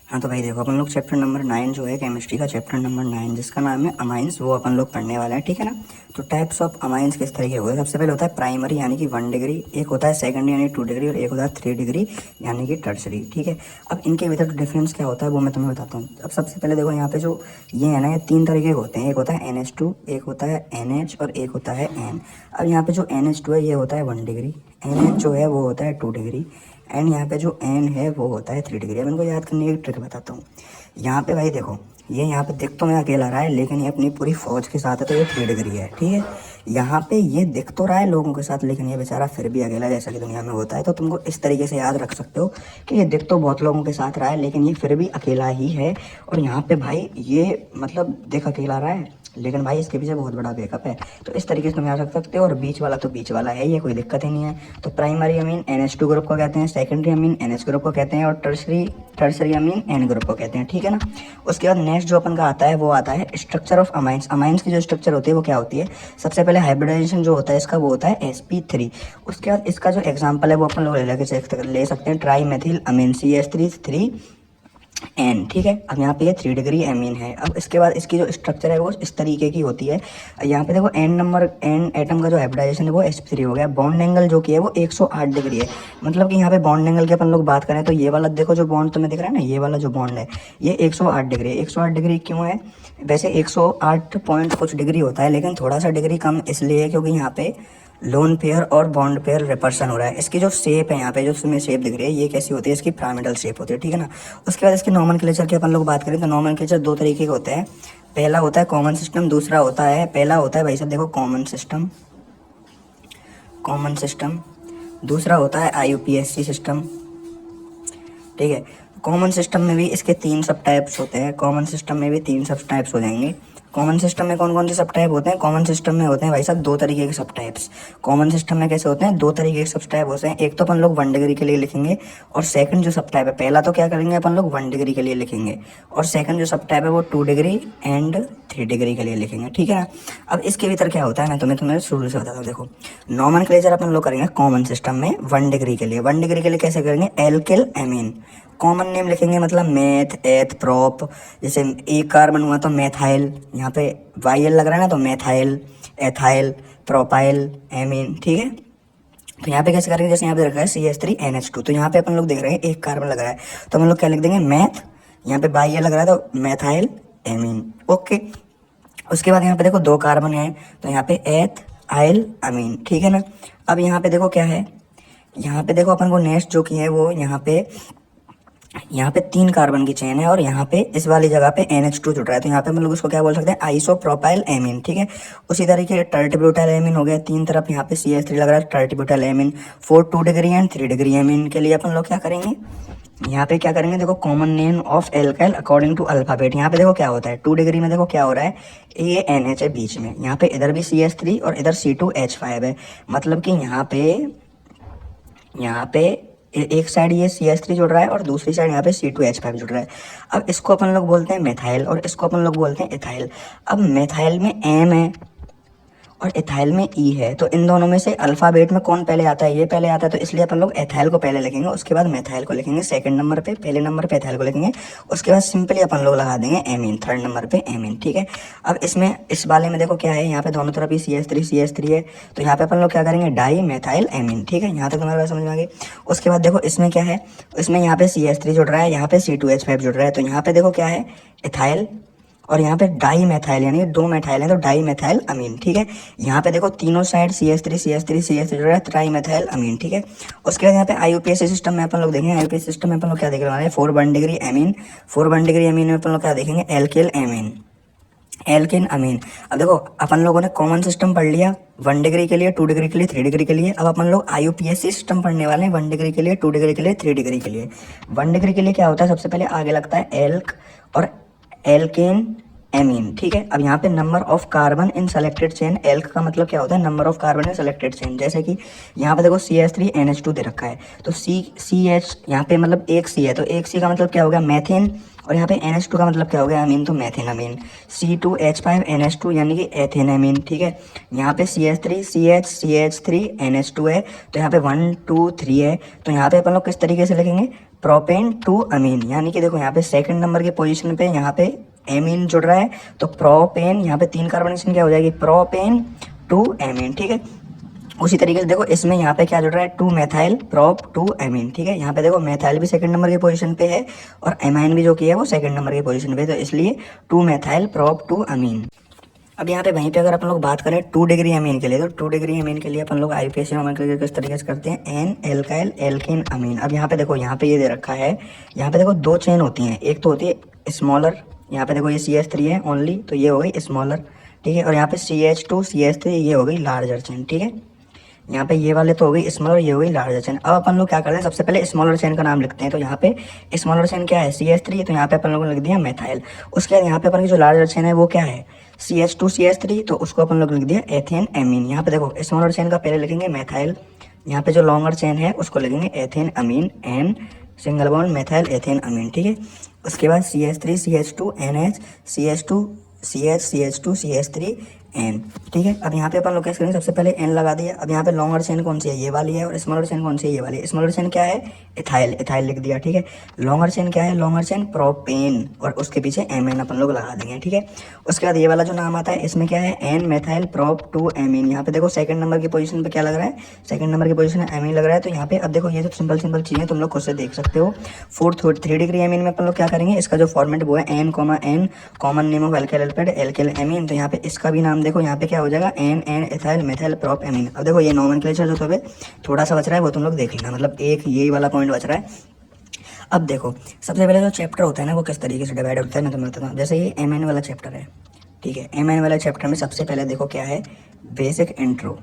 हाँ तो भाई देखो अपन लोग चैप्टर नंबर 9 जो है केमिस्ट्री का चैप्टर नंबर 9 जिसका नाम है अमाइंस वो अपन लोग पढ़ने वाले हैं, ठीक है ना। तो टाइप्स ऑफ अमाइंस किस तरीके होते हैं। सबसे पहले होता है प्राइमरी यानी कि 1 डिग्री, एक होता है सेकंडरी यानी 2 डिग्री और एक होता है 3 डिग्री यानी कि टर्सरी, ठीक है। अब इनके भीतर डिफरेंस क्या होता है वो मैं तुम्हें बताता हूँ। अब सबसे पहले देखो यहाँ पे जो ये है ना, ये 3 तरीके के होते हैं। एक होता है NH2, एक होता है NH और एक होता है N। अब यहाँ पे जो NH2 है ये होता है 1 डिग्री, NH जो है वो होता है 2 डिग्री एंड यहाँ पे जो N है वो होता है 3 डिग्री। अब इनको याद करने की ट्रिक बताता हूँ। यहाँ पे भाई देखो, ये यहाँ पे दिख तो मैं अकेला रहा है लेकिन ये अपनी पूरी फौज के साथ है तो ये 3 डिग्री है, ठीक है। यहाँ पे ये दिख तो रहा है लोगों के साथ लेकिन ये बेचारा फिर भी अकेला, जैसा कि दुनिया में होता है। तो तुमको इस तरीके से याद रख सकते हो कि ये दिख तो बहुत लोगों के साथ रहा है लेकिन ये फिर भी अकेला ही है। और यहाँ पे भाई ये मतलब दिख अकेला रहा है लेकिन भाई इसके पीछे बहुत बड़ा बैकअप है। तो इस तरीके से तुम याद रख सकते हो। और बीच वाला तो बीच वाला है, ये कोई दिक्कत ही नहीं है। तो प्राइमरी अमीन NH2 ग्रुप को कहते हैं, सेकेंडरी अमीन NH ग्रुप को कहते हैं और टर्सरी अमीन N ग्रुप को कहते हैं, ठीक है ना। उसके बाद नेक्स्ट जो अपन का आता है वो आता है स्ट्रक्चर ऑफ अमाइंस। अमाइंस की जो स्ट्रक्चर होती है वो क्या होती है। सबसे पहले हाइब्रिडाइजेशन जो होता है इसका वो होता है sp3। उसके बाद इसका जो एग्जाम्पल है वो अपन लोग ले सकते हैं ट्राई मेथिल अमीन CH3 N, ठीक है। अब यहाँ पे ये 3 डिग्री एमीन है। अब इसके बाद इसकी जो स्ट्रक्चर है वो इस तरीके की होती है। यहाँ पे देखो N एटम का जो हाइब्रिडाइजेशन है वो sp3 हो गया। बॉन्ड एंगल जो कि है वो 108 डिग्री है। मतलब कि यहाँ पे बॉन्ड एंगल की अपन लोग बात करें तो ये वाला देखो जो बॉन्ड तुम्हें दिख रहा है ना, ये वाला जो बॉन्ड है ये 108 डिग्री है। 108 डिग्री क्यों है, वैसे 108 पॉइंट कुछ डिग्री होता है लेकिन थोड़ा सा डिग्री कम इसलिए है क्योंकि यहाँ पे लोन पेयर और बॉन्ड पेयर रिपल्सन हो रहा है। इसकी जो शेप है यहाँ पे जो तुम्हें शेप दिख रही है ये कैसी होती है, इसकी पिरामिडल शेप होती है, ठीक है ना। उसके बाद इसके नॉमेनक्लेचर की अपन लोग बात करें तो नॉमेनक्लेचर 2 तरीके के होते हैं। पहला होता है कॉमन सिस्टम, दूसरा होता है पहला होता है भाई साहब देखो कॉमन सिस्टम, दूसरा होता है IUPAC सिस्टम, ठीक है। कॉमन सिस्टम में भी इसके 3 सब टाइप्स होते हैं। कॉमन सिस्टम में भी 3 सब टाइप्स हो जाएंगे। कॉमन सिस्टम में कौन कौन से सब टाइप होते हैं, कॉमन सिस्टम में होते हैं भाई साहब 2 तरीके के सब टाइप्स। कॉमन सिस्टम में कैसे होते हैं, 2 तरीके के सब टाइप होते हैं। एक तो अपन लोग 1 डिग्री के लिए लिखेंगे और सेकंड जो सब टाइप है, पहला तो क्या करेंगे अपन लोग 1 डिग्री के लिए लिखेंगे और सेकंड जो सब टाइप है वो 2 डिग्री एंड 3 डिग्री के लिए लिखेंगे, ठीक है ना। अब इसके भीतर क्या होता है मैं तुम्हें शुरू से बताता हूँ। देखो नॉमेनक्लेचर अपन लोग करेंगे कॉमन सिस्टम में 1 डिग्री के लिए। 1 डिग्री के लिए कैसे करेंगे, एल्किल एमीन कॉमन नेम लिखेंगे, मतलब मेथ एथ प्रोप। जैसे एक कार्बन हुआ तो मेथाइल, यहाँ पे YL लग रहा है ना तो मेथाइल एथाइल प्रोपाइल एमीन, ठीक है। तो यहाँ पे कैसे करेंगे, जैसे यहाँ पे रखा है CH3NH2 तो यहाँ पे अपन लोग देख रहे हैं एक कार्बन लग रहा है तो हम लोग क्या लिख देंगे मैथ, यहाँ पे YL लग रहा है तो मेथाइल एमीन, ओके। उसके बाद यहाँ पे देखो 2 कार्बन है तो यहाँ पे एथ आइल अमीन, ठीक है ना। अब यहाँ पे देखो क्या है, यहाँ पे देखो अपन को नेक्स्ट जो की है वो यहाँ पे 3 कार्बन की चेन है और यहाँ पे इस वाली जगह पे NH2 जुड़ रहा है तो यहाँ पे हम लोग उसको क्या बोल सकते हैं आइसोप्रोपाइल एमीन, ठीक है। उसी तरीके से टर्टिब्यूटाइल एमीन हो गया, 3 तरफ यहाँ पे CH3 लग रहा है tertbutyl amine. 2 degree and 3 degree amine के लिए अपन लोग क्या करेंगे, यहाँ पे क्या करेंगे, देखो common name of alkyl according to alphabet. यहाँ पे देखो क्या होता है 2 डिग्री में देखो क्या हो रहा है, ANH है बीच में, यहाँ पे इधर भी CH3 और इधर C2H5 है। मतलब कि यहाँ पे एक साइड ये CH3 जुड़ रहा है और दूसरी साइड यहाँ पे C2H5 जुड़ रहा है। अब इसको अपन लोग बोलते हैं मेथाइल और इसको अपन लोग बोलते हैं इथाइल। अब मेथाइल में M है और इथाइल में E है तो इन दोनों में से अल्फाबेट में कौन पहले आता है, ये पहले आता है तो इसलिए अपन लोग एथाइल को पहले लिखेंगे, उसके बाद मेथाइल को लिखेंगे सेकंड नंबर पे, पहले नंबर पे एथाइल को लिखेंगे, उसके बाद सिंपली अपन लोग लगा देंगे एमीन थर्ड नंबर पे एमीन, ठीक है। अब इसमें इस वाले में देखो क्या है, यहाँ पे दोनों तरफ ही CH3 है तो यहाँ पे अपन लोग क्या करेंगे डाई मेथाइल एमीन, ठीक है। यहाँ तक तुम्हारे बात समझ में आ गई। उसके बाद देखो इसमें क्या है, इसमें यहाँ पे CH3 जुड़ रहा है, यहाँ पे C2H5 जुड़ रहा है तो यहाँ पे देखो क्या है इथाइल और यहाँ पे डाई मेथाइल यानी 2 मेथाइल है तो डाई मेथाइल अमीन, ठीक है। यहाँ पे देखो तीनों साइड CH3 जुड़ रहा है ट्राई मेथाइल अमीन, ठीक है। उसके बाद यहाँ पे IUPAC सिस्टम में अपन लोग देखेंगे, IUPAC सिस्टम में अपन लोग क्या देख रहे हैं 4 1 डिग्री एमीन, 4 1 डिग्री एमीन में अपन लोग क्या देखेंगे एल्किल एमीन, एल्किन अमीन। अब देखो अपन लोगों ने कॉमन सिस्टम पढ़ लिया 1 डिग्री के लिए, 2 डिग्री के लिए, 3 डिग्री के लिए। अब अपन लोग IUPAC सिस्टम पढ़ने वाले हैं 1 डिग्री के लिए, 2 डिग्री के लिए, 3 डिग्री के लिए। 1 डिग्री के लिए क्या होता है, सबसे पहले आगे लगता है एल्क और एल्केन एमीन, ठीक है। अब यहाँ पे number of carbon in selected chain, elk का मतलब क्या होता है number of carbon in selected chain. जैसे कि यहाँ पे देखो CH3NH2 दे रखा है तो CH यहाँ पे मतलब एक C है तो एक C का मतलब क्या हो गया मैथिन और यहाँ पे NH2 का मतलब क्या हो गया अमीन तो मैथिन अमीन। C2H5NH2 यानी कि एथिन अमीन, ठीक है। यहाँ पे CH3 NH2 है तो यहाँ पे 1 2 3 है तो यहाँ पे अपन लोग किस तरीके से लिखेंगे प्रोपेन टू अमीन, यानी कि देखो यहाँ पे सेकंड नंबर की पोजीशन पे यहाँ पे एमीन जुड़ रहा है, तो प्रोपेन यहाँ पे 3 कार्बोनेशन क्या हो जाएगी, प्रोपेन टू एमीन, ठीक है। उसी तरीके से देखो इसमें यहाँ पे क्या जुड़ रहा है, 2 मेथाइल प्रोप टू एमीन, ठीक है। यहाँ पे देखो मेथाइल भी सेकंड नंबर की पोजीशन पे है और एमाइन भी जो की है वो सेकंड नंबर की पोजीशन पे है, तो इसलिए 2 मेथाइल प्रोप टू अमीन। अब यहाँ पे वहीं पे अगर अपन लोग बात करें 2 डिग्री अमीन के लिए, तो 2 डिग्री अमीन के लिए अपन लोग आईपीएसी नोमेनक्लेचर किस तरीके से करते हैं, एन एल्काइल एल्केन अमीन। अब यहाँ पे देखो, यहाँ पे ये दे रखा है, यहाँ पे देखो 2 चेन होती हैं, एक तो होती है स्मॉलर, यहाँ पे देखो ये CH3 है ओनली, तो ये हो गई स्मॉलर, ठीक है। और यहाँ पे CH2 CH3 ये हो गई लार्जर चेन, ठीक है। यहाँ पे ये वाले तो हो गई स्मॉलर, ये हो गई लार्जर चेन। अब अपन लोग क्या करते हैं, सबसे पहले स्मॉलर चेन का नाम लिखते हैं, तो यहाँ पे स्मॉलर चेन क्या है, CH3, तो यहाँ पे अपन लोगों ने लिख दिया मेथाइल। उसके बाद यहाँ पे अपन की जो लार्जर चेन है वो क्या है, CH2 CH3, तो उसको अपन लोग लिख दिया एथेन एमीन। यहाँ पे देखो स्मॉलर चेन का पहले लिखेंगे मेथाइल, यहाँ पे जो लॉन्गर चेन है उसको लिखेंगे ethane amine, N single bond methyl ethane amine, ठीक है। उसके बाद CH3 CH2 NH CH2 CH CH2 CH3 N, ठीक है। अब यहाँ पे अपन लोग कैसे करेंगे, सबसे पहले एन लगा दिया। अब यहाँ पे लॉन्गर चेन कौन सी है, ये वाली है, और स्मॉलर चेन कौन सी है, ये वाली है। स्मॉलर चेन क्या है, इथाइल, इथाइल लिख दिया, ठीक है। लॉन्गर चेन क्या है, लॉन्गर चेन प्रोपेन, और उसके पीछे एम अपन लोग लगा देंगे, ठीक है। उसके बाद ये वाला जो नाम आता है इसमें क्या है, N methyl prop two amine. यहाँ पे देखो सेकंड नंबर की पोजीशन पे क्या लग रहा है, सेकंड नंबर की पोजीशन में एमीन लग रहा है, तो यहाँ पे अब देखो ये जो सिंपल सिंपल चीजें तुम लोग खुद से देख सकते हो। 3 डिग्री एमीन में अपन लोग क्या करेंगे, इसका जो फॉर्मेट वो है an common name of alkyl aldehyde alkyl amine, तो यहाँ पे इसका भी नाम देखो, यहाँ पे क्या हो जाएगा, N N ethyl methyl prop amine. अब देखो ये नोमेनक्लेचर जो तो थोड़ा सा बच रहा है वो तुम लोग देख लेना, मतलब एक यही वाला पॉइंट बच रहा है। अब देखो सबसे पहले जो चैप्टर होता है ना वो किस तरीके से डिवाइड होता है, मैं तुम्हें बताता हूँ। जैसे ये एम वाला चैप्टर है, ठीक है। एम वाला चैप्टर में सबसे पहले देखो क्या है, बेसिक इंट्रो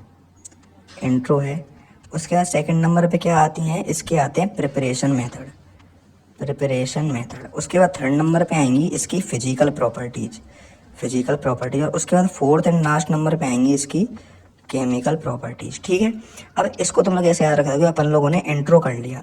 है। उसके बाद सेकंड नंबर पे क्या आती हैं, इसके आते हैं प्रिपरेशन मेथड। उसके बाद थर्ड नंबर पे आएंगी इसकी फिजिकल प्रॉपर्टीज, और उसके बाद फोर्थ एंड लास्ट नंबर पे आएंगी इसकी केमिकल प्रॉपर्टीज, ठीक है। अब इसको तुम लोग ऐसे याद रखा, अपन लोगों ने इंट्रो कर लिया,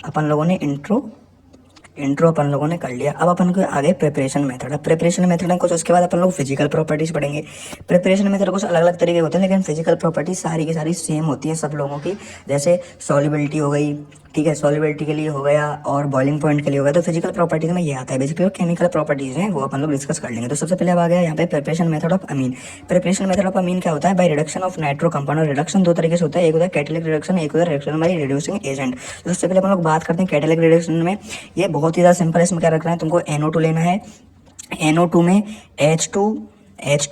इंट्रो अपन लोगों ने कर लिया। अब अपन को आगे प्रिपरेशन मेथड है, प्रिपरेशन मेथड है कुछ, उसके बाद अपन लोग फिजिकल प्रॉपर्टीज पढ़ेंगे। प्रिपरेशन मेथड कुछ अलग अलग तरीके होते हैं, लेकिन फिजिकल प्रॉपर्टीज सारी की सारी सेम होती है सब लोगों की। जैसे सॉल्युबिलिटी हो गई, ठीक है, सॉल्युबिलिटी के लिए हो गया और बॉइलिंग पॉइंट के लिए हो गया, तो फिजिकल प्रॉपर्टीज में ये आता है। बेसिकली केमिकल प्रॉपर्टीज हैं वो अपन लोग डिस्कस कर लेंगे। तो सबसे पहले अब आ गया यहाँ पे preparation method of amine. Preparation method of amine क्या होता है, by reduction of nitro compound. और रिडक्शन 2 तरीके से होता है, एक होता है कैटालिटिक रिडक्शन, एक होता है रिडक्शन बाय रिड्यूसिंग एजेंट। तो सबसे पहले अपन लोग बात करते हैं कैटालिटिक रिडक्शन में, ये बहुत ही ज़्यादा सिंपल है। इसमें क्या रखना है तुमको, NO2 लेना है, NO2 में H2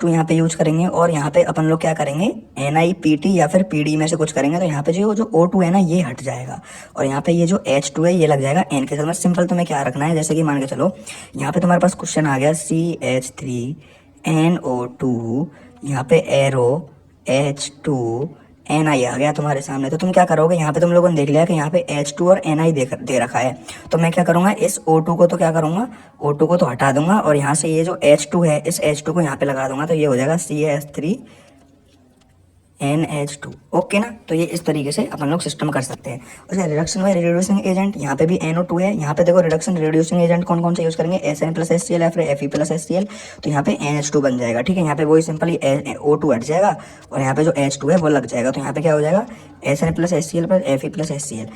यहाँ पे यूज करेंगे, और यहाँ पे अपन लोग क्या करेंगे, NiPT या फिर PD में से कुछ करेंगे, तो यहाँ पे जो O2 है ना ये हट जाएगा, और यहाँ पे ये जो H2 है ये लग जाएगा N के साथ में। सिंपल तुम्हें क्या रखना है, जैसे कि मान के चलो यहाँ पे तुम्हारे पास क्वेश्चन आ गया CH3NO2, यहाँ पे एरो H2 Ni आ गया तुम्हारे सामने, तो तुम क्या करोगे, यहाँ पे तुम लोगों ने देख लिया कि यहाँ पे H2 और Ni दे रखा है, तो मैं क्या करूँगा, इस O2 को तो क्या करूँगा, O2 को तो हटा दूंगा, और यहाँ से ये जो H2 है इस H2 को यहाँ पे लगा दूंगा, तो ये हो जाएगा CH3NH2, ओके ना। तो ये इस तरीके से अपन लोग सिस्टम कर सकते हैं। उसके रिडक्शन बाय रिड्यूसिंग एजेंट, यहाँ पे भी NO2 है, यहाँ पे देखो रिडक्शन रिड्यूसिंग एजेंट कौन कौन से यूज करेंगे, SN+HCl या फिर Fe+HCl, तो यहाँ पे NH2 बन जाएगा, ठीक है। यहाँ पे वही सिंपली O2 हट जाएगा और यहाँ पे जो H2 है वो लग जाएगा, तो यहाँ पे क्या हो जाएगा, SN+HCl पर Fe+HCl।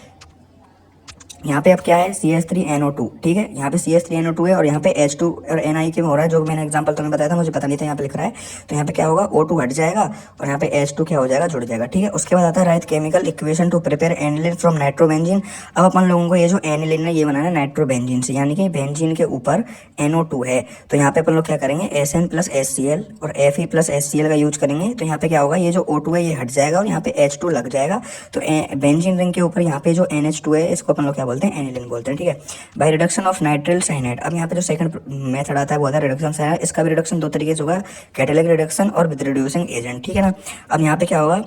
यहाँ पे अब क्या है, CH3NO2, ठीक है, यहाँ पे CH3NO2 है, और यहाँ पे H2 और Ni के में हो रहा है, जो मैंने एग्जांपल तुम्हें बताया था, मुझे पता नहीं था, यहाँ पे लिख रहा है, तो यहाँ पे क्या होगा, O2 हट जाएगा और यहाँ पे H2 क्या हो जाएगा, जुड़ जाएगा, ठीक है। उसके बाद आता है right chemical equation two prepare aniline from nitrobenzene. अब अपन लोगों को ये जो एनिलीन है ये बनाना है नाइट्रोबेंजीन से, यानी कि बेंजीन के ऊपर NO2 है, तो यहाँ पे अपन लोग क्या करेंगे, SN+HCl और Fe+HCl का यूज करेंगे, तो यहाँ पे क्या होगा, ये जो O2 है ये हट जाएगा और यहाँ पे H2 लग जाएगा, तो बेंजीन रिंग के ऊपर यहाँ पे जो NH2 है इसको अपन लोग क्या बोलते हैं, एनिलीन बोलते हैं, ठीक है। By reduction of nitrile cyanide. अब यहाँ पे जो सेकंड मेथड आता है वो आता है रिडक्शन साइनाइड। इसका भी रिडक्शन 2 तरीके से होगा, कैटालिटिक रिडक्शन और विद रिड्यूसिंग एजेंट, ठीक है ना। अब यहाँ पे क्या होगा,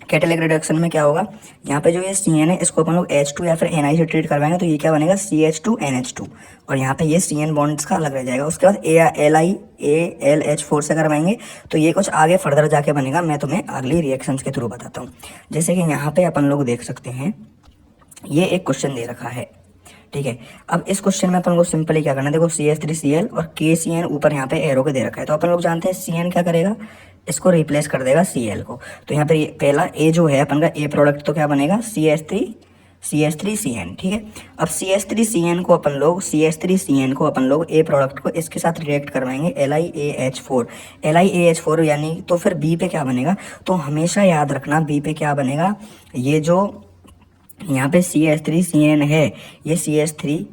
कैटालिटिक रिडक्शन में क्या होगा, यहाँ पे जो ये CN है इसको अपन लोग H2 या फिर Ni से ट्रीट करवाएंगे, तो ये क्या बनेगा, CH2NH2, और यहाँ पे ये CN बॉन्ड्स का अलग रह जाएगा। उसके बाद ALH4 से करवाएंगे, तो ये कुछ आगे फर्दर जाके बनेगा, मैं तुम्हें अगली रिएक्शंस के थ्रू बताता हूँ। जैसे कि यहाँ पे अपन लोग देख सकते हैं, ये एक क्वेश्चन दे रखा है, ठीक है। अब इस क्वेश्चन में अपन को सिंपली क्या करना है, देखो CH3Cl और KCN ऊपर यहाँ पे एरो के दे रखा है, तो अपन लोग जानते हैं CN क्या करेगा, इसको रिप्लेस कर देगा Cl को, तो यहाँ पे पहला A जो है अपन का A प्रोडक्ट तो क्या बनेगा, CH3CN, ठीक है। अब CH3CN को अपन लोग ए प्रोडक्ट को इसके साथ रिएक्ट करवाएंगे LiAH4, LiAH4 यानी, तो फिर बी पे क्या बनेगा, तो हमेशा याद रखना बी पे क्या बनेगा, ये जो यहाँ पे CH3CN है, ये CH3,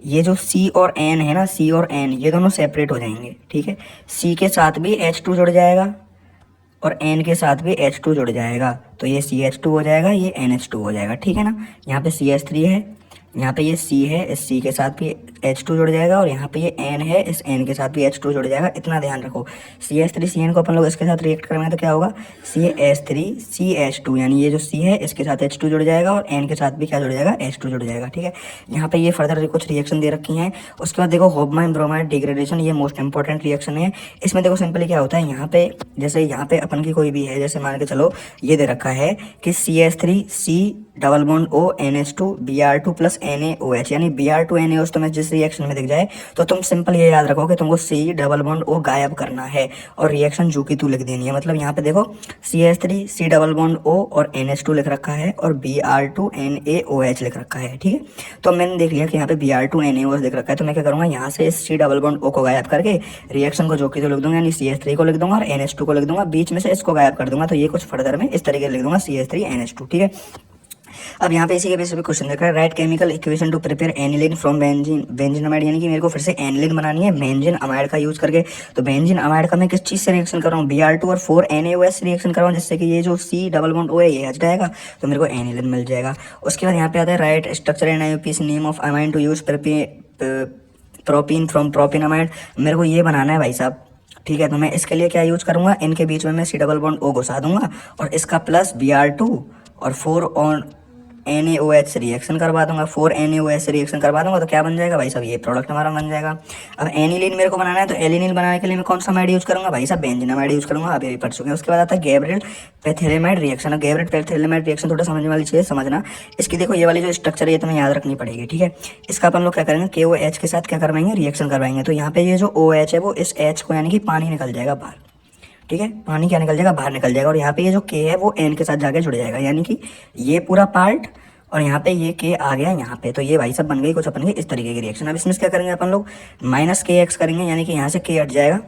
ये जो C और N है ना, C और N ये दोनों सेपरेट हो जाएंगे, ठीक है। C के साथ भी H2 जुड़ जाएगा और N के साथ भी H2 जुड़ जाएगा, तो ये CH2 हो जाएगा, ये NH2 हो जाएगा, ठीक है ना। यहाँ पे CH3 है, यहाँ पे ये C है, इस C के साथ भी H2 जुड़ जाएगा, और यहाँ पे ये N है, इस N के साथ भी H2 जुड़ जाएगा। इतना ध्यान रखो, CH3CN को अपन लोग इसके साथ रिएक्ट करेंगे तो क्या होगा, CH3CH2, यानी ये जो C है इसके साथ H2 जुड़ जाएगा और N के साथ भी क्या जुड़ जाएगा, H2 जुड़ जाएगा, ठीक है। यहाँ पे ये फर्दर कुछ रिएक्शन दे रखी हैं। उसके बाद देखो होपमाइन ब्रोमाइड डिग्रेडेशन, ये मोस्ट इंपॉर्टेंट रिएक्शन है। इसमें देखो सिंपली क्या होता है, यहाँ पे जैसे यहाँ पे अपन की कोई भी है, जैसे मान के चलो ये दे रखा है कि CH3C double bond O NH2 Br2 plus NaOH, यानी Br2 NaOH तुम्हें जिस रिएक्शन में दिख जाए तो तुम सिंपल ये याद रखो कि तुमको C डबल बॉन्ड O गायब करना है और रिएक्शन जू की तू लिख देनी है। मतलब यहाँ पे देखो CH3C डबल बॉन्ड O और NH2 लिख रखा है और Br2 NaOH लिख रखा है, ठीक है। तो मैंने देख लिया कि यहाँ पे Br2 NaOH लिख रखा है, तो मैं क्या करूँगा, यहाँ से C डबल बॉन्ड O को गायब करके रिएक्शन को जो की तो लिख दूंगा, यानी CH3 को लिख दूंगा और NH2 को लिख दूंगा, बीच में से इसको गायब कर दूंगा, तो ये कुछ फर्दर में इस तरीके से लिख दूंगा CH3NH2, ठीक है। अब यहाँ पे इसी के बेसिस पे क्वेश्चन देख रहा है, right chemical equation two prepare aniline from benzene amide, यानी कि मेरे को फिर से एनिलीन बनानी है बेंजीन अमाइड का यूज करके। तो बेंजीन अमाइड का मैं किस चीज से रिएक्शन कर रहा हूँ, Br2 और 4 NaOH रिएक्शन कर रहा हूँ, जिससे कि ये जो C डबल बॉन्ड O है ये हट जाएगा, तो मेरे को एनिलीन मिल जाएगा। उसके बाद यहाँ पे आता है right structure and IUPAC name of amine to use propene from propene amide. मेरे को ये बनाना है भाई साहब, ठीक है। तो मैं इसके लिए क्या यूज करूंगा, इनके बीच में मैं C डबल बॉन्ड O घुसा दूंगा और इसका प्लस Br2 और 4 ऑन NaOH रिएक्शन करवा दूंगा, 4 NaOH रिएक्शन करवा दूंगा, तो क्या बन जाएगा भाई साहब, ये प्रोडक्ट हमारा बन जाएगा। अब एनिलीन मेरे को बनाना है, तो एलिनीन बनाने के लिए मैं कौन सा अमाइड यूज करूंगा भाई साहब, बेंजीन अमाइड यूज करूंगा, अभी पढ़ चुके हैं। उसके बाद आता है गैब्रियल पैथियोलामाइड रिएक्शन। गैब्रियल पैथियोलामाइड रिएक्शन थोड़ा समझने वाली चीज़ समझना, इसकी देखो ये वाली जो स्ट्रक्चर है ये तुम्हें याद रखनी पड़ेगी, ठीक है। इसका अपन लोग क्या करेंगे, KOH के साथ क्या करवाएंगे, रिएक्शन करवाएंगे। तो यहाँ पे ये जो OH है वो इस H को यानी कि पानी निकल जाएगा बाहर, ठीक है, पानी क्या निकल जाएगा, बाहर निकल जाएगा, और यहाँ पे ये जो K है वो N के साथ जाके जुड़ जाएगा, यानी कि ये पूरा पार्ट और यहाँ पे ये K आ गया यहाँ पे, तो ये भाई सब बन गई कुछ अपन की इस तरीके की रिएक्शन। अब इसमें क्या करेंगे अपन लोग, -KX करेंगे, यानी कि यहाँ से K हट जाएगा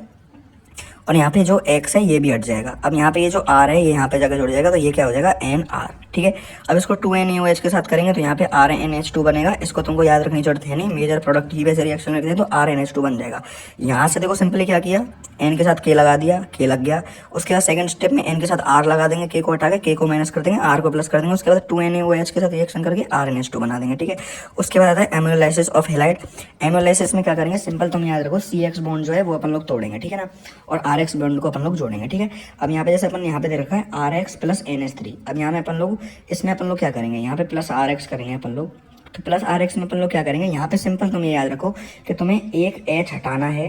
और यहाँ पे जो X है ये भी हट जाएगा। अब यहाँ पे ये जो R है ये यहाँ पे जाकर जुड़ जाएगा, तो ये क्या हो जाएगा NR, ठीक है। अब इसको 2NaOH के साथ करेंगे तो यहाँ पे RNH2 बनेगा, इसको तुमको याद रखने की जरूरत है नहीं, मेजर प्रोडक्ट ही वैसे रिएक्शन रखते हैं तो RNH2 बन जाएगा। यहाँ से देखो सिंपली क्या किया, N के साथ K लगा दिया, K लग गया। उसके बाद सेकंड स्टेप में N के साथ R लगा देंगे, K को हटा के K को माइनस कर देंगे, R को प्लस कर देंगे। उसके बाद 2NaOH के साथ रिएक्शन करके RNH2 बना देंगे, ठीक है। उसके बाद आता है एमिलोलाइसिस ऑफ हैलाइड। एमिलोलाइसिस में क्या करेंगे, सिंपल तुम याद रखो CX बॉन्ड जो है वो अपन लोग तोड़ेंगे, ठीक है ना, और RX बॉन्ड को अपन लोग जोड़ेंगे, ठीक है। अब यहाँ पे जैसे अपन यहाँ पे दे रखा है RX प्लस NH3, अब यहाँ में अपन लोग इसमें अपन लोग क्या करेंगे, यहाँ पे प्लस RX करेंगे अपन लोग, तो प्लस RX में अपन लोग क्या करेंगे, यहाँ पे सिंपल तुम ये याद रखो कि तुम्हें एक H हटाना है,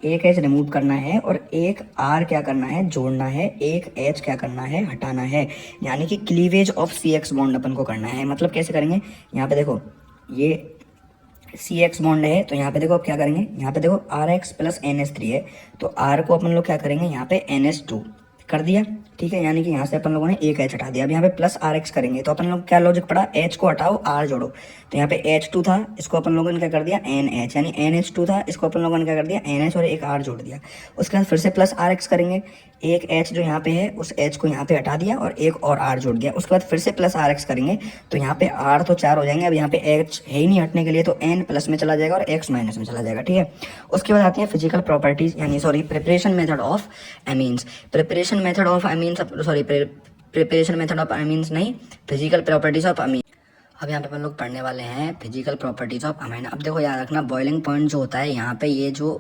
एक H रिमूव करना है और एक R क्या करना है, जोड़ना है, एक H क्या करना है, हटाना है, यानी कि क्लीवेज ऑफ CX बॉन्ड अपन को करना है। मतलब कैसे करेंगे, यहाँ पे देखो ये CX बॉन्ड है, तो यहाँ पे देखो अब क्या करेंगे, यहाँ पे देखो RX प्लस NH3 है, तो R को अपन लोग क्या करेंगे, यहाँ पे NH2 कर दिया, ठीक है, यानी कि यहाँ से अपन लोगों ने एक H हटा दिया। अब यहाँ पे प्लस RX करेंगे, तो अपन लोग क्या लॉजिक पड़ा, H को हटाओ R जोड़ो, तो यहाँ पे H2 था, इसको अपन लोगों ने क्या कर दिया NH, यानी NH2 था, इसको अपन लोगों ने क्या कर दिया NH और एक R जोड़ दिया। उसके बाद फिर से प्लस RX करेंगे, एक H जो यहाँ पे है उस H को यहाँ पे हटा दिया और एक और R जोड़ दिया। उसके बाद फिर से प्लस RX करेंगे, तो यहाँ पे R तो 4 हो जाएंगे, अब यहाँ पे H है ही नहीं हटने के लिए, तो N प्लस में चला जाएगा और X माइनस में चला जाएगा, ठीक है। उसके बाद आती है फिजिकल प्रॉपर्टीज, यानी sorry preparation method of amines. Preparation method of amines, sorry preparation method of amines नहीं, फिजिकल प्रॉपर्टीज ऑफ अमीन। अब यहाँ पे अपन लोग पढ़ने वाले हैं फिजिकल प्रॉपर्टीज ऑफ अमाइन। अब देखो याद रखना, बॉइलिंग पॉइंट जो होता है यहाँ पे ये जो